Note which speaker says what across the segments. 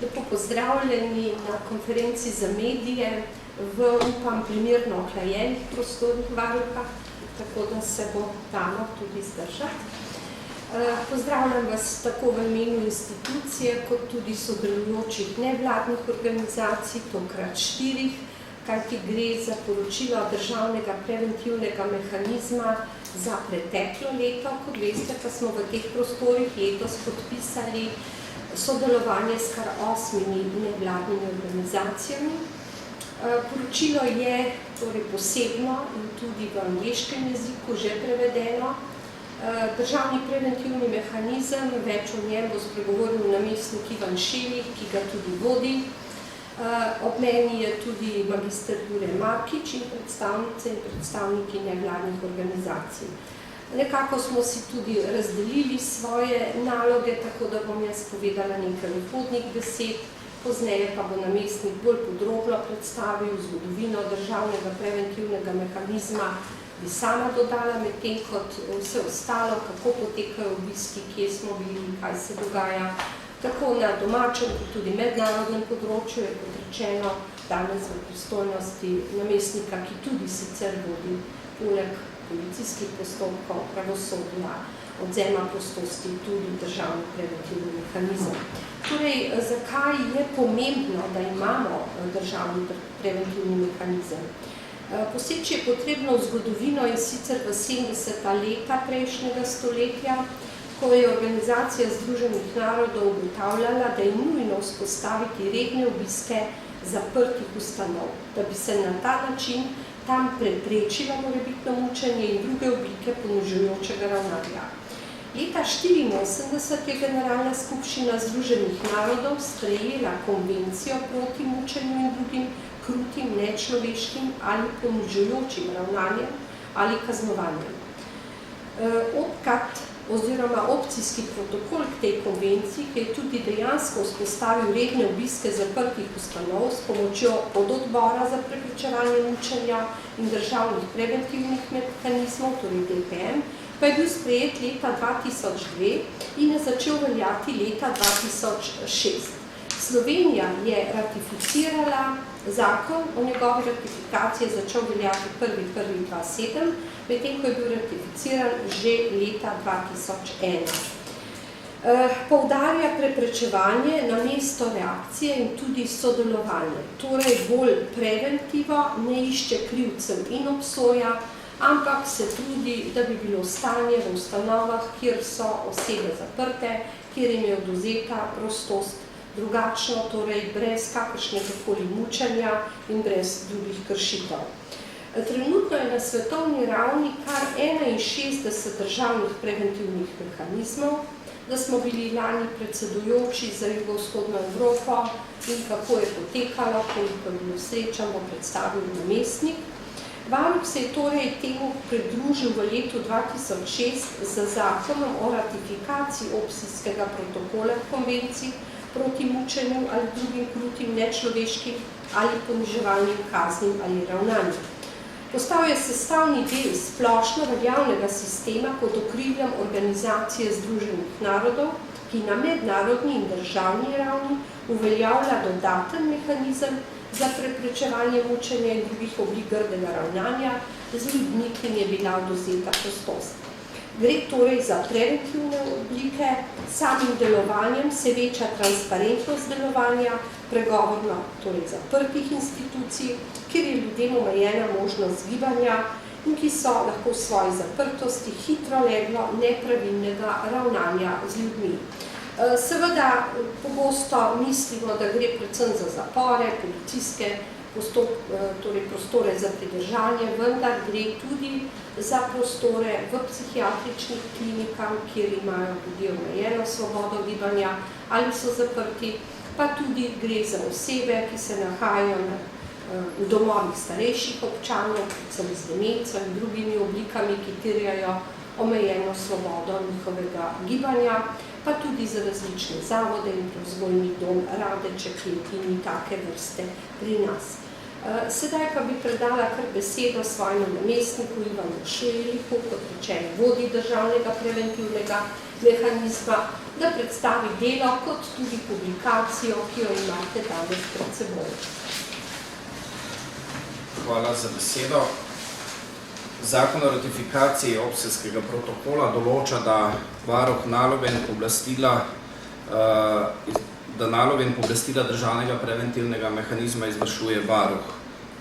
Speaker 1: Lepo pozdravljeni na konferenci za medije v, upam, primerno ohlajenih prostorih varuha, tako da se bo dano tudi zdržati. Pozdravljam vas tako v imenu institucije, kot tudi sodelujočih nevladnih organizacij, tokrat 4, kajti gre za poročilo Državnega preventivnega mehanizma za preteklo leto. Kot veste, pa smo v teh prostorih letos podpisali sodelovanje s kar 8 nevladnimi organizacijami. Poročilo je torej posebno in tudi v angleškem jeziku že prevedeno. Državni preventivni mehanizem, več o njem bo spregovoril namestnik Ivan Ševih, ki ga tudi vodi. Ob meni je tudi magister Jure Markič in predstavnice in predstavniki nevladnih organizacij. Nekako smo si tudi razdelili svoje naloge, tako da bom jaz povedala nekaj uvodnih besed, pozneje pa bo namestnik bolj podrobno predstavil zgodovino Državnega preventivnega mehanizma, bi sama dodala medtem kot vse ostalo, kako potekajo obiski, kje smo bili, kaj se dogaja, tako na domačem, kot tudi mednarodnem področju, je kot rečeno danes v pristojnosti namestnika, ki tudi sicer vodi poleg policijskih postopkov, pravosodja, odvzema prostosti, tudi državni preventivni mehanizem. Torej, zakaj je pomembno, da imamo državni preventivni mehanizem? Poseči je potrebno v zgodovino in sicer v 70. leta prejšnjega stoletja, ko je Organizacija Združenih narodov ugotavljala, da je nujno vzpostaviti redne obiske zaprtih ustanov, da bi se na ta način tam preprečilo morebitno mučenje in druge oblike ponižujočega ravnanja. Leta 1984 je Generalna skupščina Združenih narodov sprejela konvencijo proti mučenju in drugim krutim, nečloveškim ali ponižujočim ravnanjem ali kaznovanjem. OPCAT oziroma opcijski protokol k tej konvenciji, ki je tudi dejansko vzpostavil redne obiske zaprtih ustanov s pomočjo pododbora za preprečevanje mučenja in državnih preventivnih mehanizmov, torej DPM, pa je bil sprejet leta 2002 in je začel veljati leta 2006. Slovenija je ratificirala zakon, o njegovi ratifikaciji je začel veljati 1.1.2007, medtem ko je bil ratificiran že leta 2001. Poudarja preprečevanje namesto reakcije in tudi sodelovanje, torej bolj preventivo, ne išče krivcev in obsoja, ampak se trudi, da bi bilo stanje v ustanovah, kjer so osebe zaprte, kjer jim je odvzeta prostost, drugačno, torej brez kakršnegakoli mučenja in brez drugih kršitev. Trenutno je na svetovni ravni kar 61 državnih preventivnih mehanizmov, da smo bili lani predsedujoči za jugovzhodno Evropo in kako je potekalo, koliko je bilo srečan, bo predstavil namestnik. Varuh se je torej temu pridružil v letu 2006 z zakonom o ratifikaciji opcijskega protokola konvencij proti mučenju ali drugim krutim, nečloveškim ali poniževalnim kaznim ali ravnanjem. Postal je sestavni del splošno veljavnega sistema pod okriljem Organizacije Združenih narodov, ki na mednarodni in državni ravni uveljavlja dodaten mehanizem za preprečevanje mučenja in drugih oblik grdega ravnanja z ljudmi, ki jim je bila odvzeta prostost. Gre torej za preventivne oblike, samim delovanjem se veča transparentnost delovanja, pregovorno torej zaprtih institucij, kjer je ljudem omejena možnost gibanja in ki so lahko v svoji zaprtosti hitro leglo nepravilnega ravnanja z ljudmi. Seveda, pogosto mislimo, da gre predvsem za zapore, policijske torej prostore za pridržanje, vendar gre tudi za prostore v psihiatričnih klinikah, kjer imajo ljudje omejeno svobodo gibanja ali so zaprti, pa tudi gre za osebe, ki se nahajajo v domovih starejših občanov, predvsem z demenco in drugimi oblikami, ki terjajo omejeno svobodo njihovega gibanja, pa tudi za različne zavode in prevzgojni dom Radeček in take vrste pri nas. Sedaj pa bi predala kar besedo svojemu namestniku Ivanu Ševihu, kot rečeno vodi Državnega preventivnega mehanizma, da predstavi delo kot tudi publikacijo, ki jo imate danes pred seboj.
Speaker 2: Hvala za besedo. Zakon o ratifikaciji Opsijskega protokola določa, da varuh naloge in pooblastila državnega preventivnega mehanizma izvršuje varuh.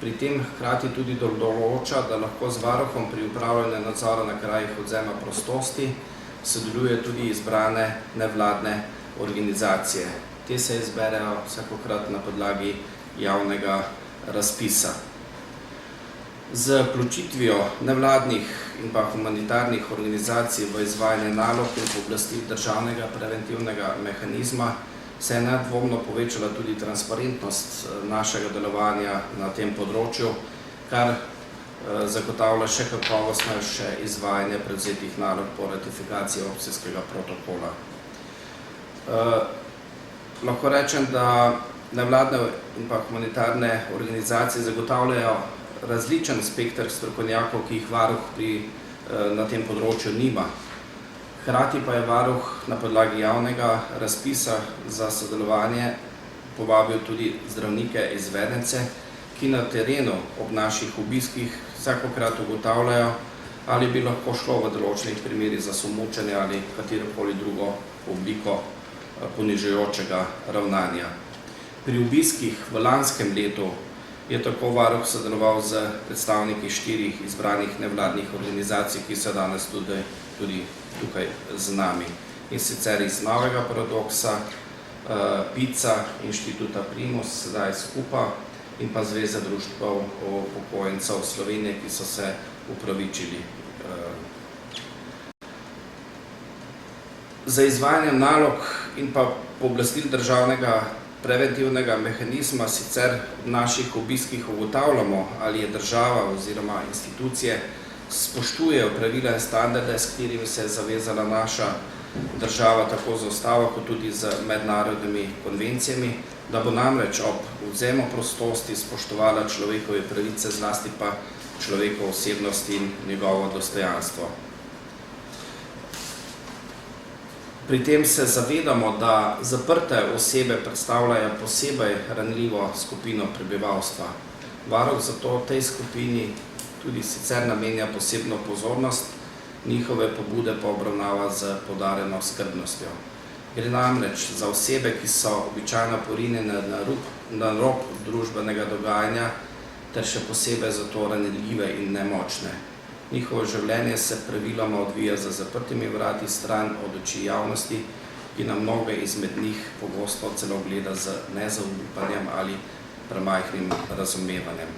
Speaker 2: Pri tem hkrati tudi določa, da lahko z varuhom pri upravljanju nadzora na krajih odvzema prostosti sodeluje tudi izbrane nevladne organizacije. Te se izberejo vsakokrat na podlagi javnega razpisa. Z vključitvijo nevladnih in pa humanitarnih organizacij v izvajanje nalog in pooblastil državnega preventivnega mehanizma se je nedvomno povečala tudi transparentnost našega delovanja na tem področju, kar zagotavlja še kakovostnejše izvajanje prevzetih nalog po ratifikaciji Opsijskega protokola. Lahko rečem, da nevladne in pa humanitarne organizacije zagotavljajo različen spekter strokovnjakov, ki jih varuh na tem področju nima. Hkrati pa je varuh na podlagi javnega razpisa za sodelovanje povabil tudi zdravnike izvedence, ki na terenu ob naših obiskih vsakokrat ugotavljajo, ali bi lahko šlo v določenih primerih za sumničenje ali katerokoli drugo obliko ponižujočega ravnanja. Pri obiskih v lanskem letu je tako varuh sodeloval z predstavniki 4 izbranih nevladnih organizacij, ki so danes tudi tukaj z nami. In sicer iz Novega Paradoksa, PIC-a, Inštituta Primus, sedaj Skupa in pa Zveze društev upokojencev Slovenije, ki so se upravičili. Za izvajanje nalog in pa pooblastil državnega preventivnega mehanizma sicer v naših obiskih ugotavljamo, ali je država oziroma institucije spoštujejo pravila in standarde, s katerimi se je zavezala naša država tako z ustavo, kot tudi z mednarodnimi konvencijami, da bo namreč ob odvzemu prostosti spoštovala človekove pravice, zlasti pa človekovo osebnost in njegovo dostojanstvo. Pri tem se zavedamo, da zaprte osebe predstavljajo posebej ranljivo skupino prebivalstva. Varuh zato tej skupini tudi sicer namenja posebno pozornost, njihove pobude pa obravnava z poudarjeno skrbnostjo. Gre namreč za osebe, ki so običajno porinjene na rob družbenega dogajanja, ter še posebej zato ranljive in nemočne. Njihovo življenje se praviloma odvija za zaprtimi vrati stran od oči javnosti, ki na mnoge izmed njih pogosto celo gleda z nezaupanjem ali premajhnim razumevanjem.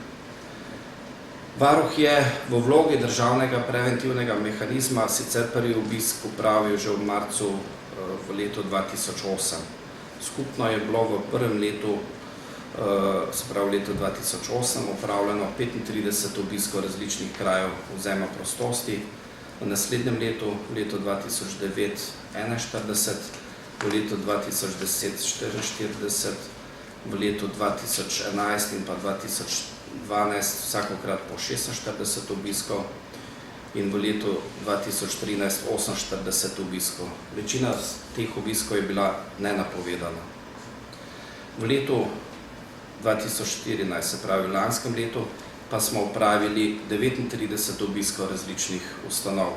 Speaker 2: Varuh je v vlogi državnega preventivnega mehanizma sicer prvi obisk opravil že v marcu v letu 2008. Skupno je bilo v prvem letu, se pravi v letu 2008, opravljeno 35 obiskov različnih krajev odvzema prostosti, v naslednjem letu, v letu 2009, 41, v letu 2010, 44, v letu 2011 in pa 2012 vsakokrat po 46 obiskov in v letu 2013 48 obiskov. Večina teh obiskov je bila nenapovedana. V letu 2014, se pravi v lanskem letu, pa smo opravili 39 obiskov različnih ustanov.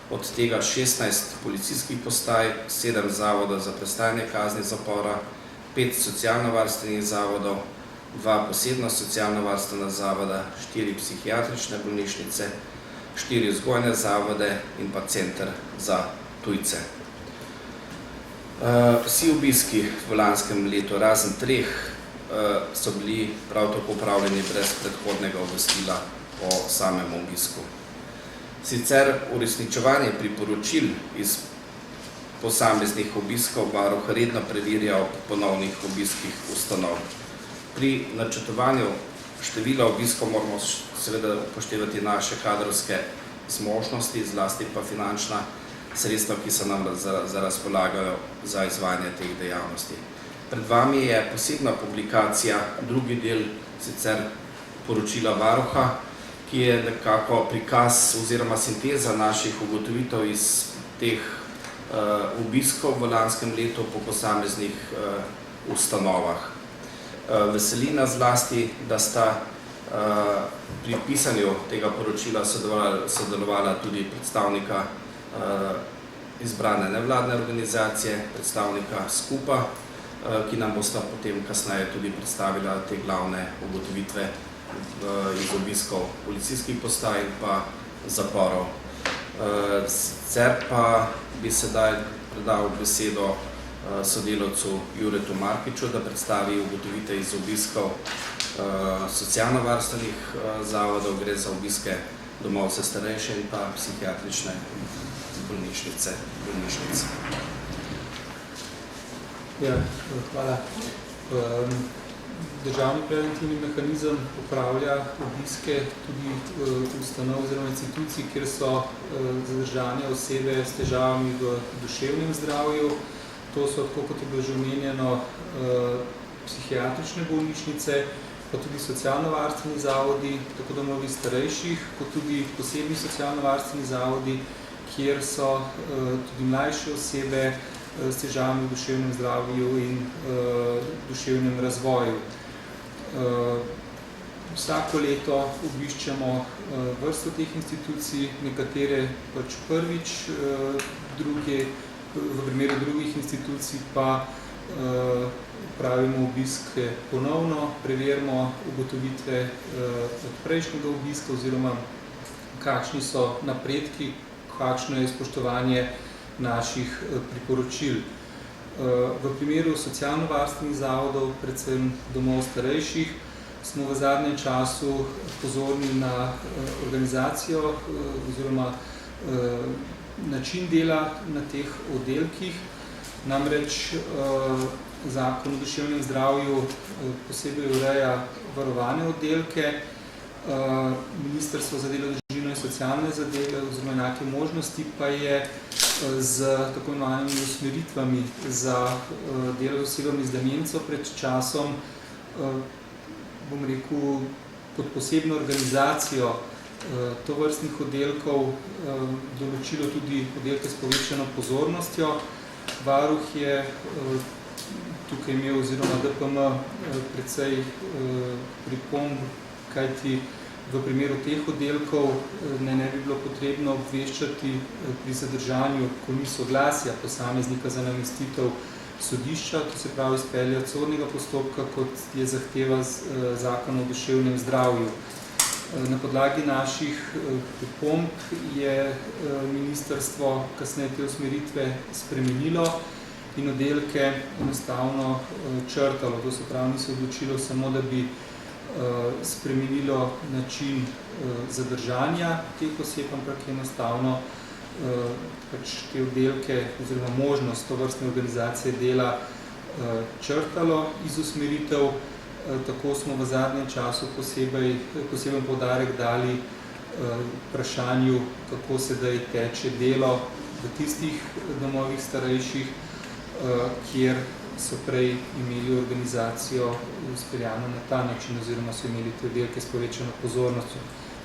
Speaker 2: Od tega 16 policijskih postaj, 7 zavodov za prestajanje kazni zapora, 5 socialno-varstvenih zavodov, 2 posebna socialno-varstvena zavoda, 4 psihiatrične bolnišnice, 4 vzgojne zavode in pa center za tujce. Vsi obiski v lanskem letu, razen 3, so bili prav tako opravljeni brez predhodnega obvestila o samem obisku. Sicer uresničevanje priporočil iz posameznih obiskov varuh redno preverja ob ponovnih obiskih ustanov. Pri načrtovanju števila obiskov moramo seveda upoštevati naše kadrovske zmožnosti, zlasti pa finančna sredstva, ki se nam razpolagajo za izvajanje teh dejavnosti. Pred vami je posebna publikacija, drugi del sicer poročila varuha, ki je nekako prikaz oziroma sinteza naših ugotovitev iz teh obiskov v lanskem letu po posameznih ustanovah. Veseli nas zlasti, da sta pri pisanju tega poročila sodelovala tudi predstavnika izbrane nevladne organizacije, predstavnika Skupa, ki nam bosta potem kasneje tudi predstavila te glavne ugotovitve iz obiskov policijskih postaj in pa zaporov. Sicer pa bi sedaj predal besedo sodelavcu Juretu Markiču, da predstavi ugotovitve iz obiskov socialno-varstvenih zavodov, gre za obiske domov za starejše in pa psihiatrične bolnišnice.
Speaker 3: Ja, hvala. Državni preventivni mehanizem upravlja obiske tudi ustanov oziroma institucij, kjer so zadržane osebe s težavami v duševnem zdravju. To so, tako kot je bilo že omenjeno, psihiatrične bolnišnice, pa tudi socialno-varstveni zavodi, tako domovi starejših, kot tudi posebni socialno-varstveni zavodi, kjer so tudi mlajše osebe s težavami v duševnem zdravju in duševnem razvoju. Vsako leto obiščemo vrsto teh institucij, nekatere pač prvič, v primeru drugih institucij pa pravimo obiske ponovno, preverimo ugotovitve od prejšnjega obiska oziroma kakšni so napredki, kakšno je spoštovanje naših priporočil. V primeru socialno-varstvenih zavodov, predvsem domov starejših, smo v zadnjem času pozorni na organizacijo oziroma način dela na teh oddelkih. Namreč Zakon o duševnem zdravju posebej ureja varovane oddelke, Ministrstvo za delo, družino in socialne zadeve oziroma enake možnosti pa je z tako imenovanimi usmeritvami za delo z osebami z demenco pred časom, bom rekel, pod posebno organizacijo tovrstnih oddelkov določilo tudi oddelke s povečano pozornostjo. Varuh je tukaj imel oziroma DPM precej pripomb, kajti v primeru teh oddelkov ne bi bilo potrebno obveščati pri zadržanju, ko ni soglasja posameznika za namestitev sodišča, to se pravi izpeljati sodnega postopka, kot je zahteva Zakon o duševnem zdravju. Na podlagi naših pripomb je ministrstvo kasneje te usmeritve spremenilo in oddelke enostavno črtalo. To se pravi, ni se odločilo samo, da bi spremenilo način zadržanja teh oseb, ampak enostavno pač te oddelke oziroma možnost tovrstne organizacije dela črtalo iz usmeritev. Tako smo v zadnjem času poseben poudarek dali vprašanju, kako sedaj teče delo v tistih domovih starejših, kjer so prej imeli organizacijo izpeljano na ta način oziroma so imeli te oddelke s povečano pozornostjo.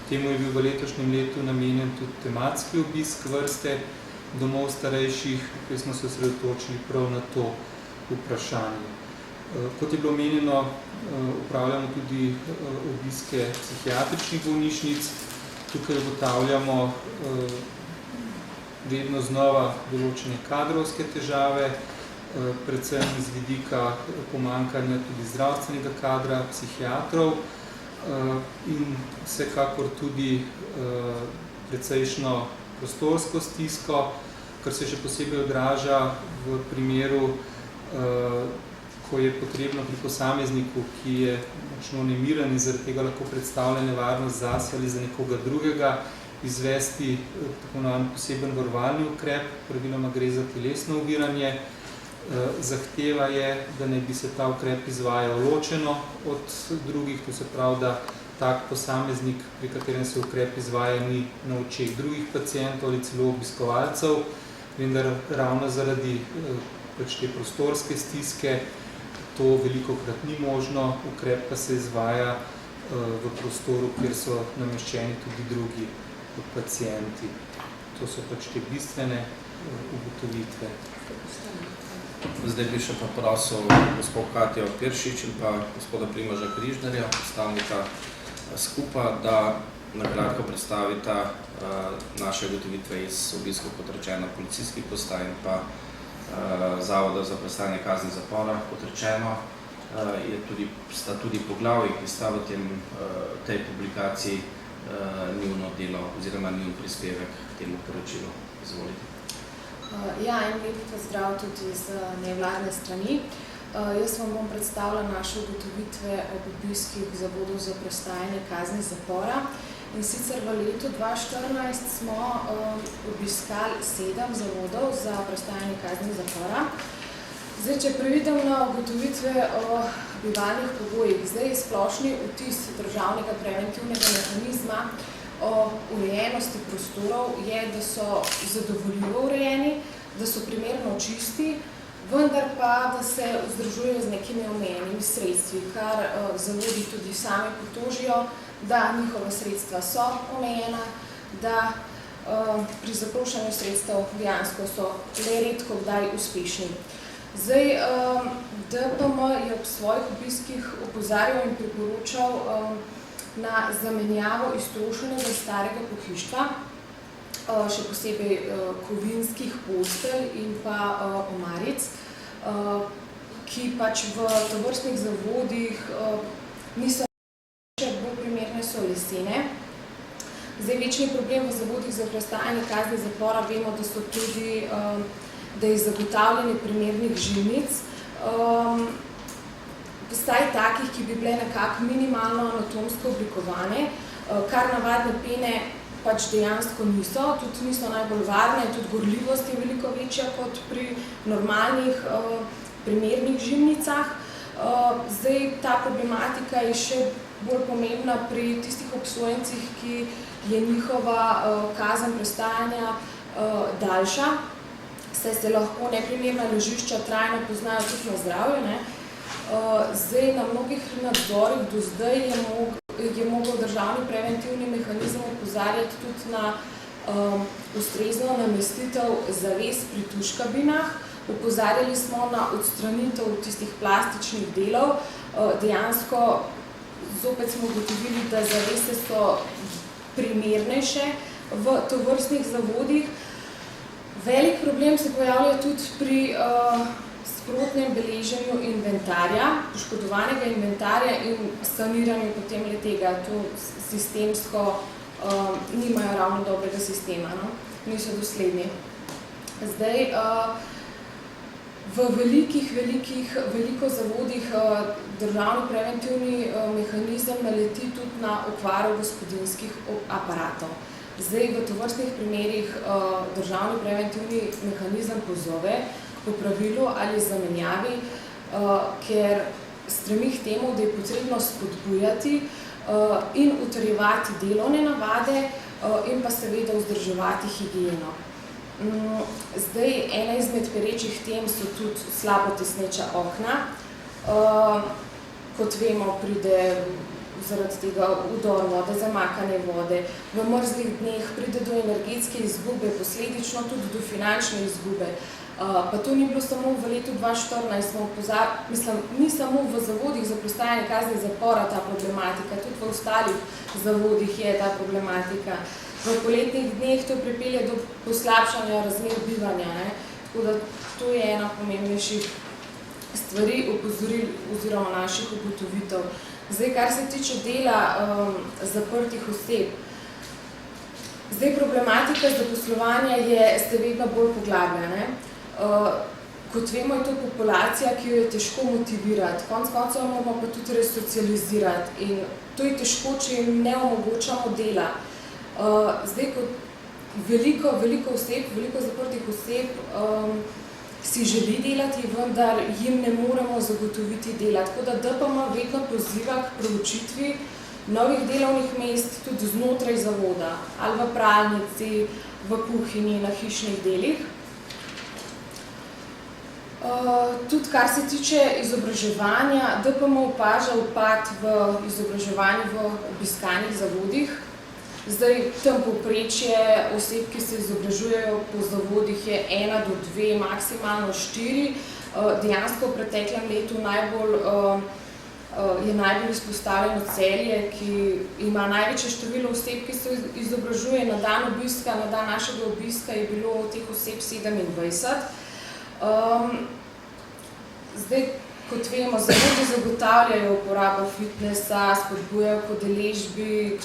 Speaker 3: Temu je bil v letošnjem letu namenjen tudi tematski obisk vrste domov starejših, kjer smo se osredotočili prav na to vprašanje. Kot je bilo omenjeno, upravljamo tudi obiske psihiatričnih bolnišnic. Tukaj ugotavljamo vedno znova določene kadrovske težave, predvsem z vidika pomanjkanja tudi zdravstvenega kadra, psihiatrov in vsekakor tudi precejšno prostorsko stisko, kar se še posebej odraža v primeru, ko je potrebno pri posamezniku, ki je močno nemiren in zaradi tega lahko predstavlja nevarnost zase ali za nekoga drugega, izvesti tako imenovani poseben varovalni ukrep, praviloma gre za telesno oviranje. Zahteva je, da naj bi se ta ukrep izvajal ločeno od drugih, to se pravi, da tak posameznik, pri katerem se ukrep izvaja, ni na očeh drugih pacientov ali celo obiskovalcev, vendar ravno zaradi pač te prostorske stiske to velikokrat ni možno, ukrep pa se izvaja v prostoru, kjer so nameščeni tudi drugi pacienti. To so pač te bistvene ugotovitve.
Speaker 2: Zdaj bi še pa prosil gospod Katjo Piršič in pa gospoda Primoža Križnerja, predstavnika skupa, da nakratko predstavita naše ugotovitve iz obiskov, kot rečeno, policijskih postaj in pa Zavoda za prestajanje kazni zapora. Kot rečeno, sta tudi poglavji, ki sta v tej publikaciji njuno delo oziroma njun prispevek k temu poročilu. Izvolite.
Speaker 4: Ja, en lep pozdrav tudi z nevladne strani. Jaz vam bom predstavila naše ugotovitve ob obiskih zavodov za prestajanje kazni zapora. In sicer v letu 2014 smo obiskali 7 zavodov za prestajanje kazni zapora. Zdaj, če previdimo na ugotovitve o bivalnih pogojih, zdaj splošni vtis državnega preventivnega mehanizma o urejenosti prostorov je, da so zadovoljivo urejeni, da so primerno čisti, vendar pa, da se vzdržujejo z nekimi omejenimi sredstvi, kar zavodi tudi sami potožijo, da njihova sredstva so omejena, da pri zaprošanju sredstev dejansko so le redko kdaj uspešni. Zdaj, DPM je ob svojih obiskih opozarjal in priporočal na zamenjavo iztrošenega starega pohištva, še posebej kovinskih postelj in pa omaric, ki pač v tovrstnih zavodih niso bolj primerne so lesene. Zdaj, večni problem v zavodih za prestajanje kazni zapora vemo, da so tudi, da je zagotavljanje primernih žilnic, vsaj takih, ki bi bile nekako minimalno anatomsko oblikovane, kar navadne pene pač dejansko niso, tudi niso najbolj varne, tudi gorljivost je veliko večja kot pri normalnih primernih žilnicah. Zdaj, ta problematika je še bolj pomembna pri tistih obsojencih, ki je njihova kazen prestajanja daljša, saj se lahko neprimerna ležišča trajno poznajo tudi na zdravju. Zdaj, na mnogih nadzorih do zdaj je mogel državni preventivni mehanizem opozarjati tudi na ustrezno namestitev zaves pri tuškabinah. Opozarjali smo na odstranitev tistih plastičnih delov. Dejansko zopet smo ugotovili, da zavese so primernejše v tovrstnih zavodih. Velik problem se pojavlja tudi pri sprotnem beleženju inventarja, poškodovanega inventarja in saniranju potem le-tega. To sistemsko nimajo ravno dobrega sistema, niso dosledni. Zdaj, v veliko zavodih državni preventivni mehanizem naleti tudi na okvaro gospodinjskih aparatov. Zdaj, v tovrstnih primerih državni preventivni mehanizem pozove k popravilu ali zamenjavi, ker stremi k temu, da je potrebno spodbujati in utrjevati delovne navade in pa seveda vzdrževati higieno. Zdaj, ena izmed perečih tem so tudi slabo tesneča okna. Kot vemo, pride zaradi tega vdor vode, zamakanje vode. V mrzlih dneh pride do energetske izgube, posledično tudi do finančne izgube. Pa to ni bilo samo v letu 2014, ni samo v zavodih za prestajanje kazni zapora ta problematika, tudi v ostalih zavodih je ta problematika. V poletnih dneh to pripelje do poslabšanja razmer bivanja, tako da to je ena pomembnejših stvari, opozoril oziroma naših ugotovitev. Zdaj, kar se tiče dela zaprtih oseb, zdaj problematika zaposlovanja se vedno bolj poglablja. Kot vemo, je to populacija, ki jo je težko motivirati, konec koncev moramo pa tudi resocializirati in to je težko, če jim ne omogočamo dela. Zdaj, kot veliko zaprtih oseb si želi delati, vendar jim ne moremo zagotoviti dela. Tako da DPM vedno poziva k proučitvi novih delovnih mest tudi znotraj zavoda, ali v pralnici, v kuhinji, na hišnih delih. Tudi kar se tiče izobraževanja, DPM opaža upad v izobraževanju v obiskanih zavodih. Zdaj, tam povprečje oseb, ki se izobražujejo po zavodih, je 1 do 2, maksimalno 4. Dejansko v preteklem letu je najbolj izpostavljeno Celje, ki ima največje število oseb, ki se izobražuje. Na dan našega obiska je bilo teh oseb 27. Zdaj, kot vemo, zavodi zagotavljajo uporabo fitnesa, spodbujajo k udeležbi, k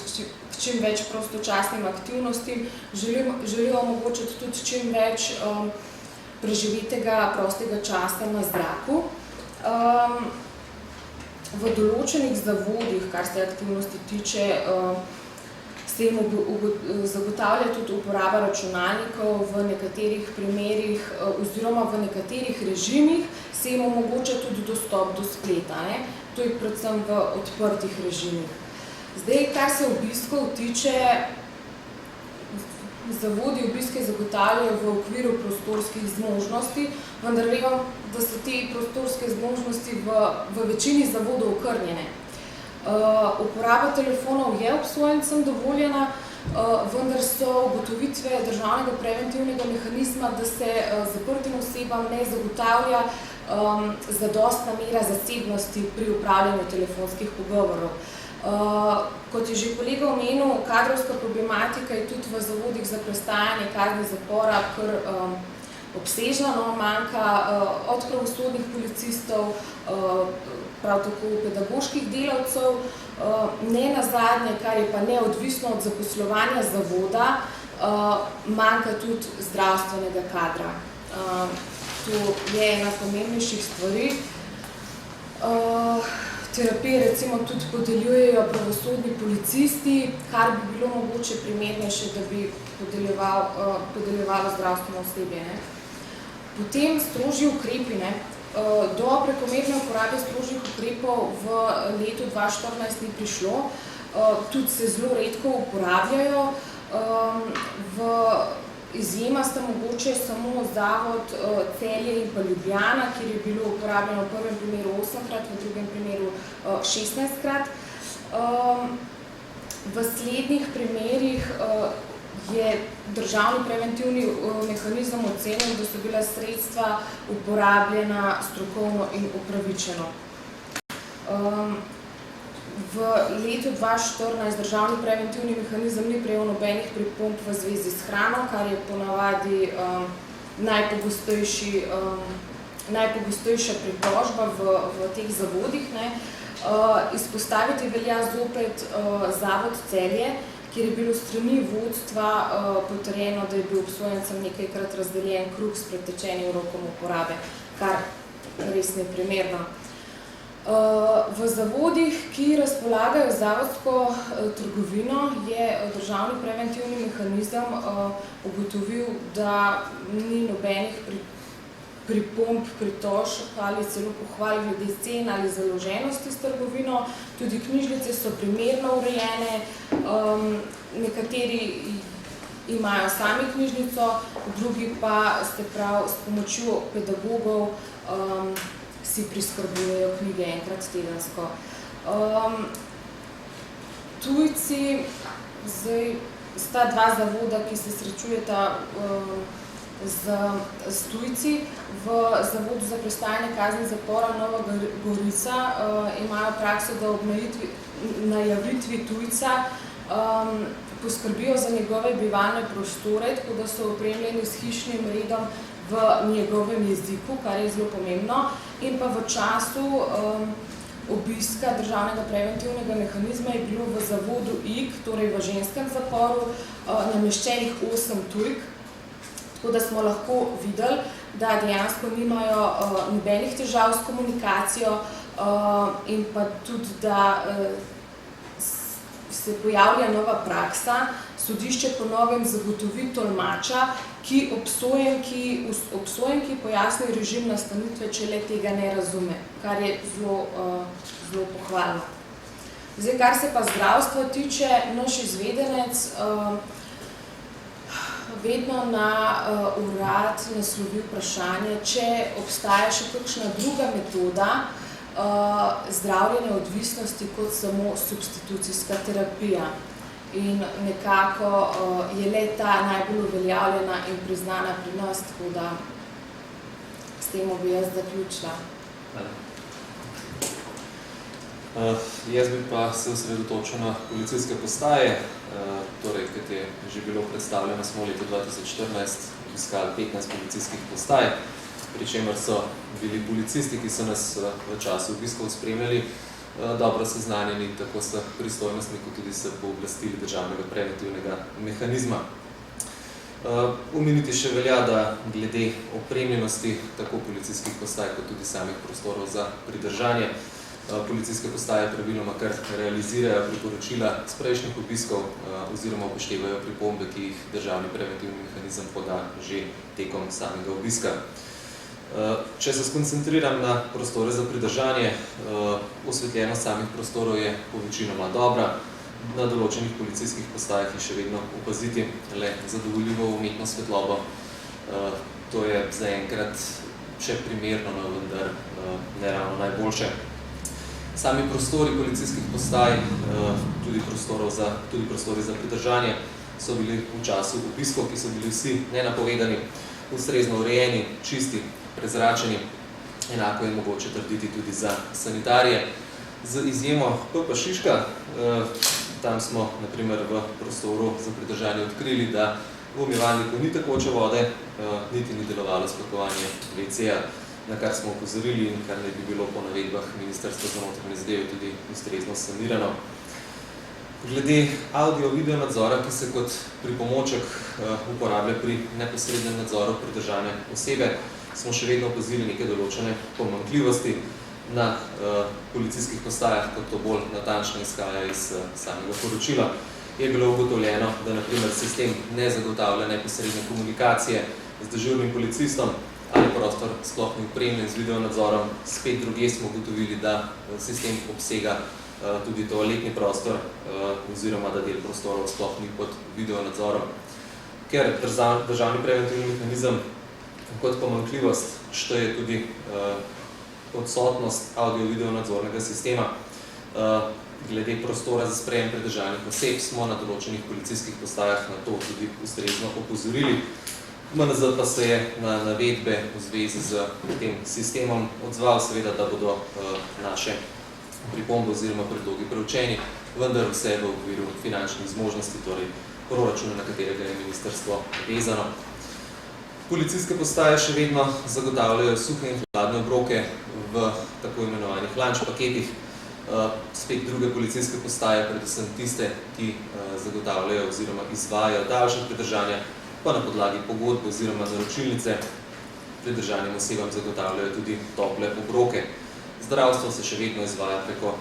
Speaker 4: čim več prostočasnim aktivnostim, želijo omogočiti tudi čim več preživetega prostega časa na zraku. V določenih zavodih, kar se aktivnosti tiče, se jim zagotavlja tudi uporaba računalnikov v nekaterih primerih oziroma v nekaterih režimih se jim omogoča tudi dostop do spleta, ne? To je predvsem v odprtih režimih. Zdaj, kar se obiskov tiče, zavodi obiske zagotavljajo v okviru prostorskih zmožnosti, vendar vemo, da so te prostorske zmožnosti v večini zavodov okrnjene. Uporaba telefonov je obsojencem dovoljena, vendar so ugotovitve državnega preventivnega mehanizma, da se zaprtim osebam ne zagotavlja zadostna mera zasebnosti pri upravljanju telefonskih pogovorov. Kot je že kolega omenil, kadrovska problematika je tudi v zavodih za prestajanje kazni zapora kar obsežna, manjka od pravosodnih policistov, prav tako pedagoških delavcev, ne nazadnje, kar je pa neodvisno od zaposlovanja zavoda, manjka tudi zdravstvenega kadra. To je ena pomembnejših stvari. Terapije recimo tudi podeljujejo pravosodni policisti, kar bi bilo mogoče primernejše, da bi podeljevalo zdravstveno osebje. Potem strožji ukrepi. Do prekomerne uporabe strožjih ukrepov v letu 2014 ni prišlo, tudi se zelo redko uporabljajo. Izjema sta mogoče samo zavod Celje in pa Ljubljana, kjer je bilo uporabljeno v prvem primeru 8-krat, v drugem primeru 16-krat. V slednjih primerih je državni preventivni mehanizem ocenil, da so bila sredstva uporabljena strokovno in upravičeno. V letu 2014 državni preventivni mehanizem ni prejel nobenih pripomb v zvezi s hrano, kar je ponavadi najpogostejša pritožba v teh zavodih. Izpostaviti velja zopet zavod Celje, kjer je bilo s strani vodstva potrjeno, da je bil obsojencem nekajkrat razdeljen kruh s pretečenim rokom uporabe, kar res neprimerno. V zavodih, ki razpolagajo z zavodsko trgovino, je državni preventivni mehanizem ugotovil, da ni nobenih pripomb, pritožb ali celo pohval glede cen ali založenosti s trgovino. Tudi knjižnice so primerno urejene, nekateri imajo sami knjižnico, drugi pa s pomočjo pedagogov si priskrbujejo knjige enkrat tedensko. Tujci, zdaj sta dva zavoda, ki se srečujeta s tujci. V zavodu za prestajanje kazni zapora Nova Gorica imajo prakso, da ob najavitvi tujca poskrbijo za njegove bivalne prostore, tako da so opremljeni s hišnim redom v njegovem jeziku, kar je zelo pomembno, in pa v času obiska državnega preventivnega mehanizma je bilo v zavodu IG, torej v ženskem zaporu, nameščenih 8 tujk, tako da smo lahko videli, da dejansko nimajo nobenih težav s komunikacijo in pa tudi, da se pojavlja nova praksa. Sodišče po novem zagotovi tolmača, ki obsojenki pojasni režim nastanitve, če le tega ne razume, kar je zelo pohvalno. Zdaj, kar se pa zdravstva tiče, naš izvedenec vedno na urad naslovi vprašanje, če obstaja še kakšna druga metoda zdravljenja odvisnosti kot samo substitucijska terapija. in nekako je le ta najbolj uveljavljena in priznana pri nas, tako da s tem bi jaz zaključila.
Speaker 5: Jaz bi pa se osredotočil na policijske postaje, torej, kot je že bilo predstavljeno, smo v letu 2014 obiskali 15 policijskih postaj, pri čemer so bili policisti, ki so nas v času obiskov spremljali, dobro seznanjeni tako s pristojnostmi, kot tudi s pooblastili državnega preventivnega mehanizma. Omeniti še velja, da glede opremljenosti tako policijskih postaj, kot tudi samih prostorov za pridržanje, policijske postaje praviloma kar realizirajo priporočila z prejšnjih obiskov oziroma upoštevajo pripombe, ki jih državni preventivni mehanizem poda že tekom samega obiska. Če se skoncentriram na prostore za pridržanje, osvetljenost samih prostorov je povečinoma dobra. Na določenih policijskih postajah je še vedno opaziti le zadovoljivo umetno svetlobo. To je zaenkrat še primerno, no, vendar ne ravno najboljše. Sami prostori policijskih postaj, tudi prostori za pridržanje, so bili v času obiskov, ki so bili vsi nenapovedani, ustrezno urejeni, čisti, prezračeni. Enako je mogoče trditi tudi za sanitarije. Z izjemo PP Šiška, tam smo na primer v prostoru za pridržanje odkrili, da v umivalniku ni tekoče vode, niti ni delovalo splakovanje WC-ja, na kar smo opozorili in kar ne bi bilo po navedbah Ministrstva za notranje zadeve tudi ustrezno sanirano. Glede audio-video nadzora, ki se kot pripomoček uporablja pri neposrednem nadzoru pridržane osebe, smo še vedno opazili neke določene pomanjkljivosti na policijskih postajah, kot to bolj natančno izhaja iz samega poročila. Je bilo ugotovljeno, da na primer sistem ne zagotavlja neposredne komunikacije z dežurnim policistom ali prostor sploh ni opremljen z videonadzorom. Spet druge smo ugotovili, da sistem obsega tudi toaletni prostor oziroma da del prostorov sploh ni pod videonadzorom. Ker državni preventivni mehanizem kot pomanjkljivost šteje tudi odsotnost audio-video nadzornega sistema. Glede prostora za sprejem pridržanih oseb smo na določenih policijskih postajah na to tudi ustrezno opozorili. MNZ pa se je na navedbe v zvezi z tem sistemom odzval, seveda, da bodo naše pripombe oziroma predlogi preučeni, vendar vse v okviru finančnih zmožnosti, torej proračuna, na katerega je ministrstvo vezano. Policijske postaje še vedno zagotavljajo suhe in hladne obroke v tako imenovanih lunch paketih. Spet druge policijske postaje, predvsem tiste, ki zagotavljajo oziroma izvajajo daljše pridržanja, pa na podlagi pogodbe oziroma naročilnice pridržanim osebam zagotavljajo tudi tople obroke. Zdravstvo se še vedno izvaja preko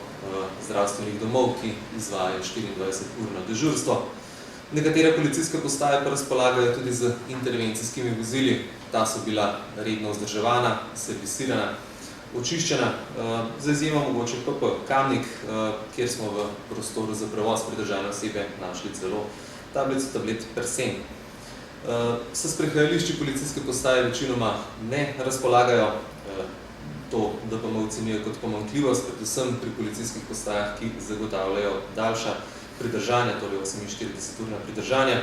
Speaker 5: zdravstvenih domov, ki izvajajo 24-urno dežurstvo. Nekatere policijske postaje pa razpolagajo tudi z intervencijskimi vozili. Ta so bila redno vzdrževana, servisirana, očiščena. Za izjemo mogoče PP Kamnik, kjer smo v prostoru za prevoz pridržane osebe našli celo tablet Persen. S sprehajališči policijske postaje večinoma ne razpolagajo. To DPM ocenijo kot pomanjkljivost, predvsem pri policijskih postajah, ki zagotavljajo daljša pridržanja, torej 48-urna pridržanja,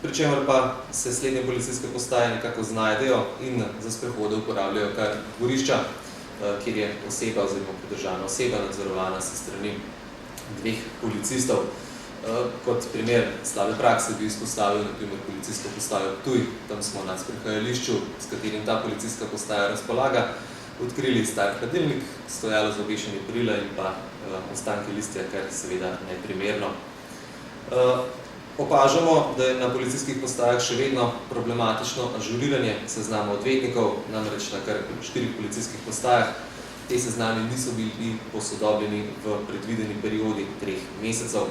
Speaker 5: pri čemer pa se slednje policijske postaje nekako znajdejo in za sprehode uporabljajo kar dvorišča, kjer je oseba oziroma pridržana oseba nadzorovana s strani dveh policistov. Kot primer slabe prakse bi izpostavil na primer policijsko postajo Ptuj. Tam smo na sprehajališču, s katerim ta policijska postaja razpolaga, odkrili star hladilnik, stojalo za obešanje perila in pa ostanke listja, kar seveda neprimerno. Opažamo, da je na policijskih postajah še vedno problematično ažuriranje seznama odvetnikov, namreč na kar 4 policijskih postajah. Te seznami niso bili posodobljeni v predvideni periodi 3 mesecev.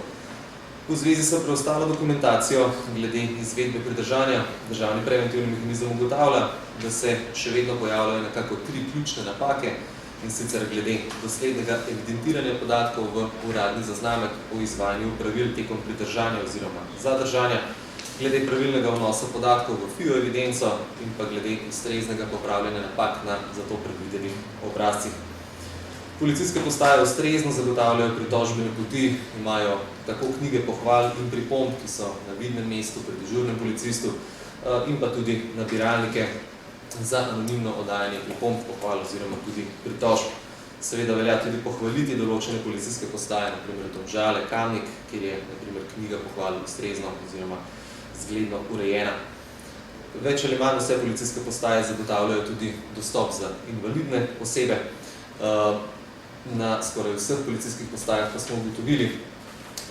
Speaker 5: V zvezi s preostalo dokumentacijo glede izvedbe pridržanja državni preventivni mehanizem ugotavlja, da se še vedno pojavljajo nekako 3 ključne napake, in sicer glede doslednega evidentiranja podatkov v uradni zaznamek o izvajanju pravil tekom pridržanja oziroma zadržanja, glede pravilnega vnosa podatkov v FIO evidenco in pa glede ustreznega popravljanja napak na za to predvidenih obrazcih. Policijske postaje ustrezno zagotavljajo pritožbene poti, imajo tako knjige pohval in pripomb, ki so na vidnem mestu pri dežurnem policistu, in pa tudi nabiralnike za anonimno oddajanje pripomb, pohval oziroma tudi pritožb. Seveda velja tudi pohvaliti določene policijske postaje, naprimer Domžale, Kamnik, kjer je naprimer knjiga pohval ustrezno oziroma zgledno urejena. Več ali manj vse policijske postaje zagotavljajo tudi dostop za invalidne osebe. Na skoraj vseh policijskih postajah pa smo ugotovili,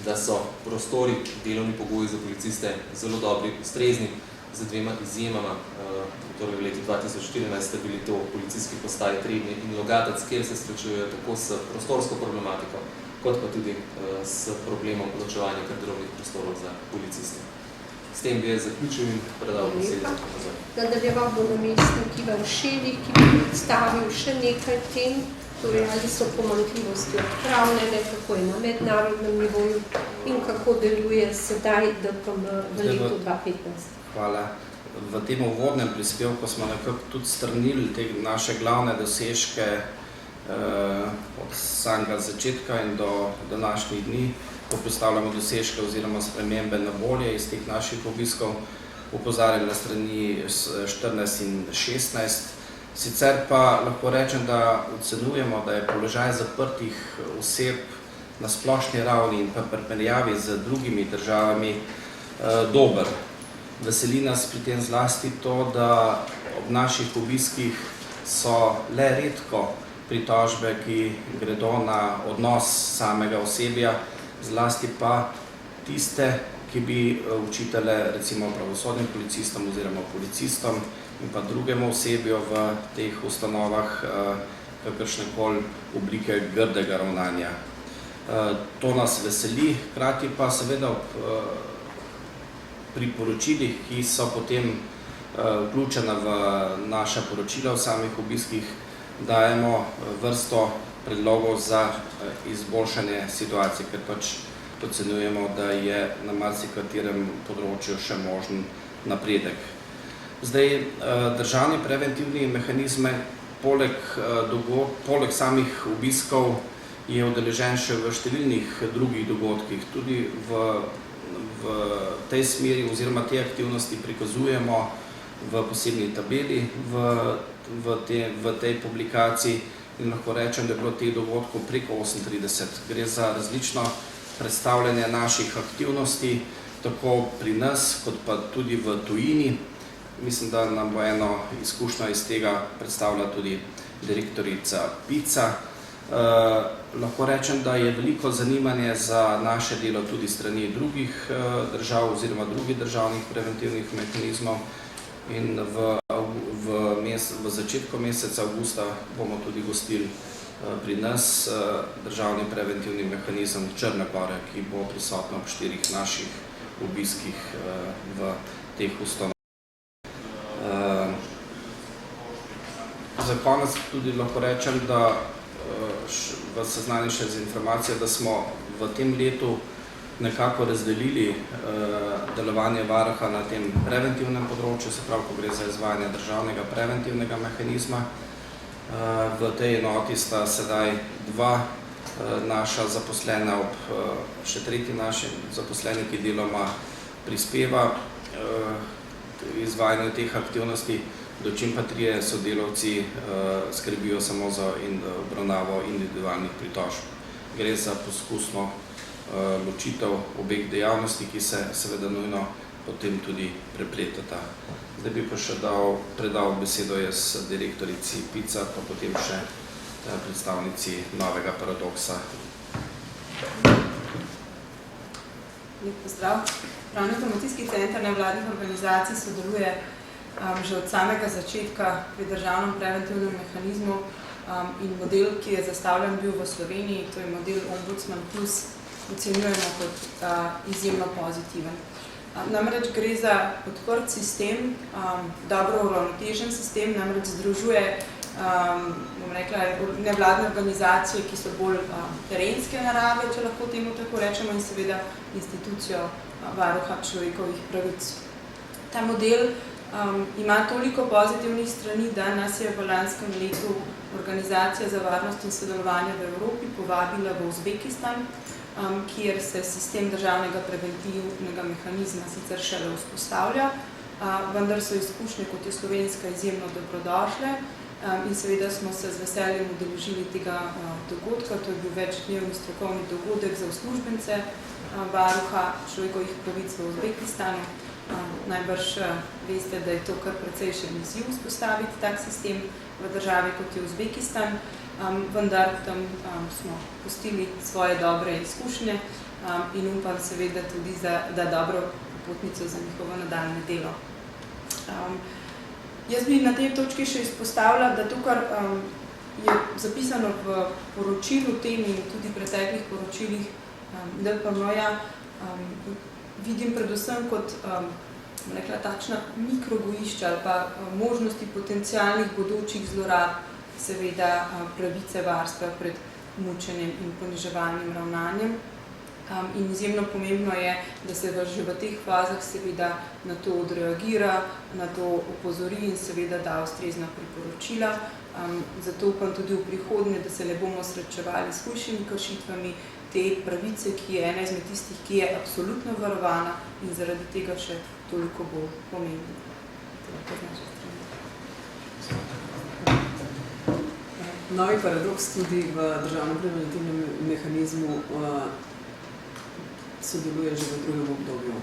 Speaker 5: da so prostori, delovni pogoji za policiste zelo dobri, ustrezni, z dvema izjemama. Torej v letu 2014 sta bili to policijski postaji Trebnje in Logatec, kjer se srečujejo tako s prostorsko problematiko, kot pa tudi s problemom ločevanja garderobnih prostorov za policiste. S tem bi jaz zaključil in predal besedo za nazaj.
Speaker 1: Nadaljeval bo namestnik Ivan Šeli, ki bi predstavil še nekaj tem, torej ali so pomanjkljivosti odpravljene, kako je na mednarodnem nivoju in kako deluje sedaj DPM v letu 2015.
Speaker 2: Hvala. V tem uvodnem prispevku smo nekako tudi strnili te naše glavne dosežke od samega začetka in do današnjih dni, ko predstavljamo dosežke oziroma spremembe na bolje iz teh naših obiskov, opozarjali na strani 14 in 16. Sicer pa lahko rečem, da ocenujemo, da je položaj zaprtih oseb na splošni ravni in pa primerjavi z drugimi državami dober. Veseli nas pri tem zlasti to, da ob naših obiskih so le redko pritožbe, ki gredo na odnos samega osebja, zlasti pa tiste, ki bi učitele recimo pravosodnim policistom oziroma policistom in pa drugemu osebju v teh ustanovah kakršnekoli oblike grdega ravnanja. To nas veseli, hkrati pa seveda pri poročilih, ki so potem vključena v naša poročila v samih obiskih, dajemo vrsto predlogov za izboljšanje situacije, ker pač ocenjujemo, da je na marsikaterem področju še možen napredek. Zdaj, državni preventivni mehanizme, poleg samih obiskov, je udeležen še v številnih drugih dogodkih. Tudi v tej smeri oziroma te aktivnosti prikazujemo v posebni tabeli v tej publikaciji in lahko rečem, da je bilo teh dogodkov preko 38. Gre za različno predstavljanje naših aktivnosti, tako pri nas, kot pa tudi v tujini. Mislim, da nam bo eno izkušnjo iz tega predstavlja tudi direktorica PIC-a. Lahko rečem, da je veliko zanimanje za naše delo tudi strani drugih držav oziroma drugih državnih preventivnih mehanizmov in v začetku meseca avgusta bomo tudi gostili pri nas državni preventivni mehanizem Črne gore, ki bo prisotno ob 4 naših obiskih v teh ustanovah. Za konec tudi lahko rečem, da vas seznanim še z informacijo, da smo v tem letu nekako razdelili delovanje varuha na tem preventivnem področju, se pravi, ko gre za izvajanje državnega preventivnega mehanizma. V tej enoti sta sedaj 2 naša zaposlena, še 3 naši zaposleni, ki deloma prispeva izvajanju teh aktivnosti, dočim pa 3 sodelavci skrbijo samo za obravnavo individualnih pritožb. Gre za poskusno ločitev obeh dejavnosti, ki se seveda nujno potem tudi prepletata. Zdaj bi pa še predal besedo jaz direktorici PIC-a, pa potem še predstavnici novega Paradoksa.
Speaker 6: Lep pozdrav. Pravno-informacijski center nevladnih organizacij sodeluje že od samega začetka pri državnem preventivnem mehanizmu in model, ki je zastavljen bil v Sloveniji, to je model Ombudsman Plus, ocenjujemo kot izjemno pozitiven. Namreč gre za odprt sistem, dobro uravnotežen sistem, namreč združuje nevladne organizacije, ki so bolj terenske narave, če lahko temu tako rečemo, in seveda institucijo varuha človekovih pravic. Ta model ima toliko pozitivnih strani, da nas je v lanskem letu Organizacija za varnost in sodelovanje v Evropi povabila v Uzbekistan, kjer se sistem državnega preventivnega mehanizma sicer šele vzpostavlja, vendar so izkušnje, kot je slovenska, izjemno dobrodošle in seveda smo se z veseljem udeležili tega dogodka. To je bil večdnevni strokovni dogodek za uslužbence varuha človekovih pravic v Uzbekistanu. Najbrž veste, da je to kar precejšen izziv vzpostaviti tak sistem v državi, kot je Uzbekistan, vendar tam smo pustili svoje dobre izkušnje in upam seveda tudi da dobro popotnico za njihovo nadaljne delo. Jaz bi na tej točki še izpostavila, da to, kar je zapisano v poročilu tem in tudi preteklih poročilih DPM-ja, vidim predvsem kot rekla, takšna mikrogojišča ali pa možnosti potencialnih bodočih zlorab, seveda pravice varstva pred mučenjem in poniževalnim ravnanjem. In izjemno pomembno je, da se že v teh fazah seveda na to odreagira, na to opozori in seveda da ustrezna priporočila. Zato upam tudi v prihodnje, da se ne bomo srečevali s hujšimi kršitvami te pravice, ki je ena izmed tistih, ki je absolutno varovana in zaradi tega še toliko bolj pomembna.
Speaker 7: Novi paradoks tudi v državnem preventivnem mehanizmu sodeluje že v drugem obdobju.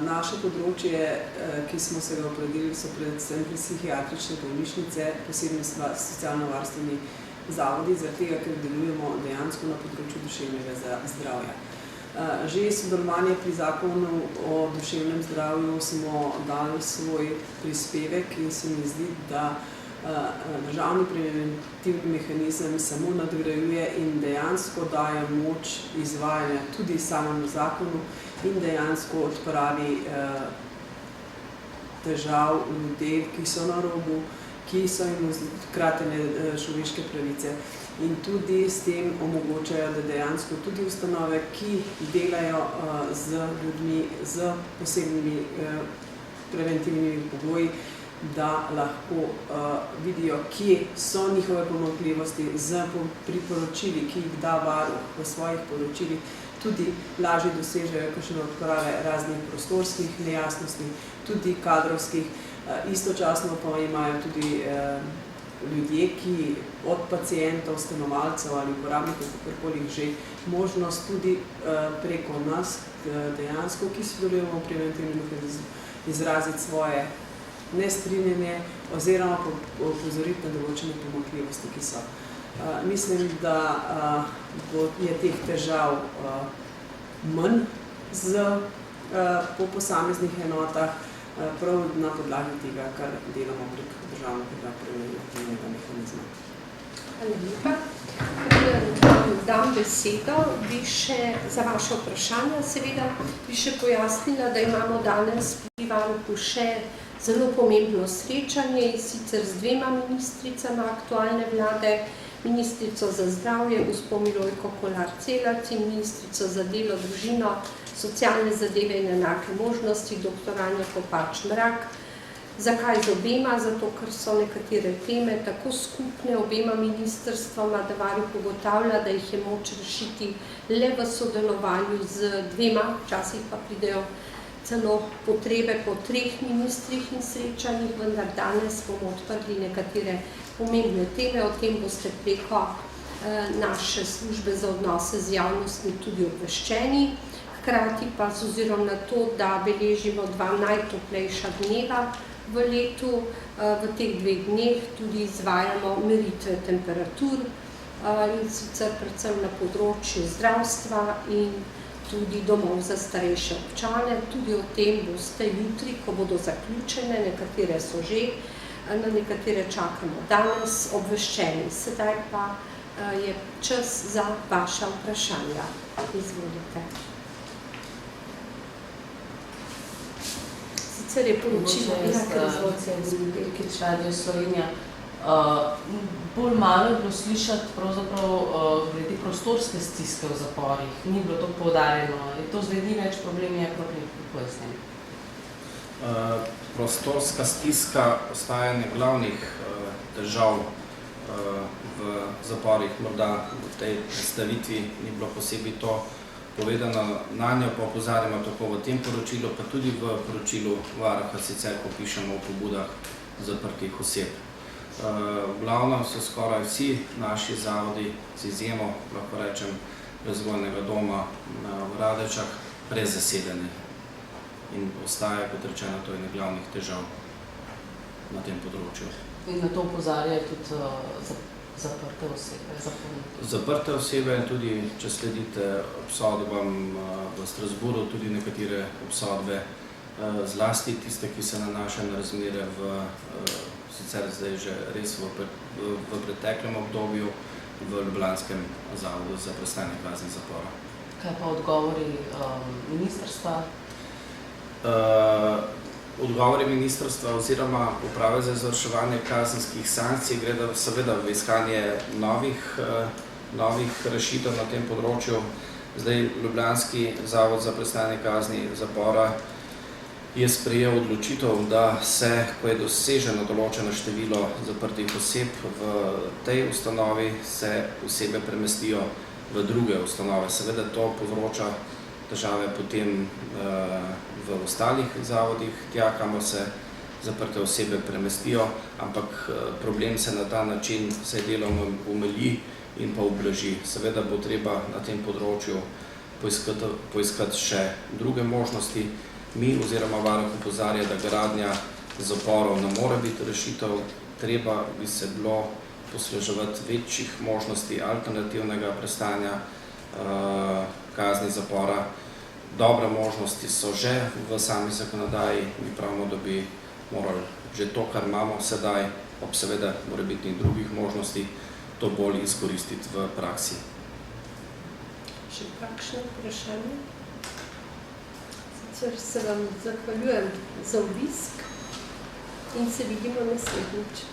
Speaker 7: Naše področje, ki smo se ga opredelili, so predvsem psihiatrične bolnišnice, posebno socialno-varstveni zavodi, zaradi tega, ker delujemo dejansko na področju duševnega zdravja. Že sodelovanje pri zakonu o duševnem zdravju smo dali svoj prispevek in se mi zdi, da državni preventivni mehanizem samo nadgrajuje in dejansko daje moč izvajanja tudi samemu zakonu in dejansko odpravi težav ljudi, ki so na robu, ki so jim kratene človeške pravice in tudi s tem omogočajo, da dejansko tudi ustanove, ki delajo z ljudmi, z posebnimi preventivnimi pogoji, da lahko vidijo, kje so njihove pomanjkljivosti z priporočili, ki jih da varuh v svojih poročilih, tudi lažje dosežejo kakšne odprave raznih prostorskih nejasnosti, tudi kadrovskih. Istočasno pa imajo tudi ljudje, ki od pacientov, stanovalcev ali uporabnikov, kakorkoli že, možnost tudi preko nas, dejansko, ki sodelujemo v preventivnem mehanizmu, izraziti svoje nestrinjenje oziroma opozoriti na določene pomanjkljivosti, ki so. Mislim, da je teh težav manj po posameznih enotah, prav na podlagi tega, kar delamo prek državnega preventivnega mehanizma.
Speaker 1: Hvala lepa. Preden dam besedo, bi še za vaše vprašanja, seveda, bi še pojasnila, da imamo danes pri varuhu še zelo pomembno srečanje in sicer z dvema ministricama aktualne vlade, ministrico za zdravje, gospo Milojko Kolar Celarc in ministrico za delo, družino, socialne zadeve in enake možnosti, dr. Anjo Kopač Mrak. Zakaj z obema? Zato, ker so nekatere teme tako skupne obema ministrstvoma, da varuh ugotavlja, da jih je moč rešiti le v sodelovanju z dvema, včasih pa pridejo celo potrebe po 3 ministrih in srečanjih, vendar danes bomo odprli nekatere pomembne teme, o tem boste preko naše službe za odnose z javnostmi tudi obveščeni. Hkrati pa z ozirom na to, da beležimo 2 najtoplejša dneva v letu, v teh 2 dneh tudi izvajamo meritve temperatur in sicer predvsem na področju zdravstva in tudi domov za starejše občane. Tudi o tem boste jutri, ko bodo zaključene, nekatere so že, na nekatere čakamo danes, obveščeni. Sedaj pa je čas za vaša vprašanja. Izvolite. Sicer je poročilo,
Speaker 8: Radio Slovenija. Bolj malo je bilo slišati glede prostorske stiske v zaporih. Ni bilo to poudarjeno. Je to zdaj ni več problem, je problem, pojasnim.
Speaker 2: Prostorska stiska ostaja ena glavnih težav v zaporih. Morda v tej predstavitvi ni bilo posebej to povedano, na njo pa opozarjamo tako v tem poročilu, pa tudi v poročilu Varuha, sicer ko pišemo o pobudah zaprtih oseb. V glavnem so skoraj vsi naši zavodi, z izjemo, lahko rečem, Razvojnega doma v Radečah, prezasedeni. In ostaja, kot rečeno, to je ena glavnih težav na tem področju.
Speaker 8: In na to opozarjajo tudi zaprte osebe, zaporniki.
Speaker 2: Zaprte osebe in tudi, če sledite obsodbam v Strasbourgu, tudi nekatere obsodbe, zlasti tiste, ki se nanašajo na razmere sicer zdaj že res v preteklem obdobju v ljubljanskem zavodu za prestajanje kazni zapora.
Speaker 8: Kaj pa odgovori ministrstva?
Speaker 2: Odgovori ministrstva oziroma Uprave za izvrševanje kazenskih sankcij gre seveda v iskanje novih rešitev na tem področju. Zdaj, Ljubljanski zavod za prestajanje kazni zapora je sprejel odločitev, da se, ko je doseženo določeno število zaprtih oseb v tej ustanovi, se osebe premestijo v druge ustanove. Seveda to povzroča težave potem v ostalih zavodih, tja, kamor se zaprte osebe premestijo, ampak problem se na ta način vsaj deloma omili in pa ublaži. Seveda bo treba na tem področju poiskati še druge možnosti. Mi oziroma Varuh opozarja, da gradnja zaporov ne more biti rešitev, treba bi se bilo posluževati večjih možnosti alternativnega prestajanja kazni zapora. Dobre možnosti so že v sami zakonodaji, mi pravimo, da bi morali že to, kar imamo sedaj, ob seveda morebitnih drugih možnosti, to bolj izkoristiti v praksi.
Speaker 1: Še kakšno vprašanje? Sicer se vam zahvaljujem za obisk in se vidimo naslednjič.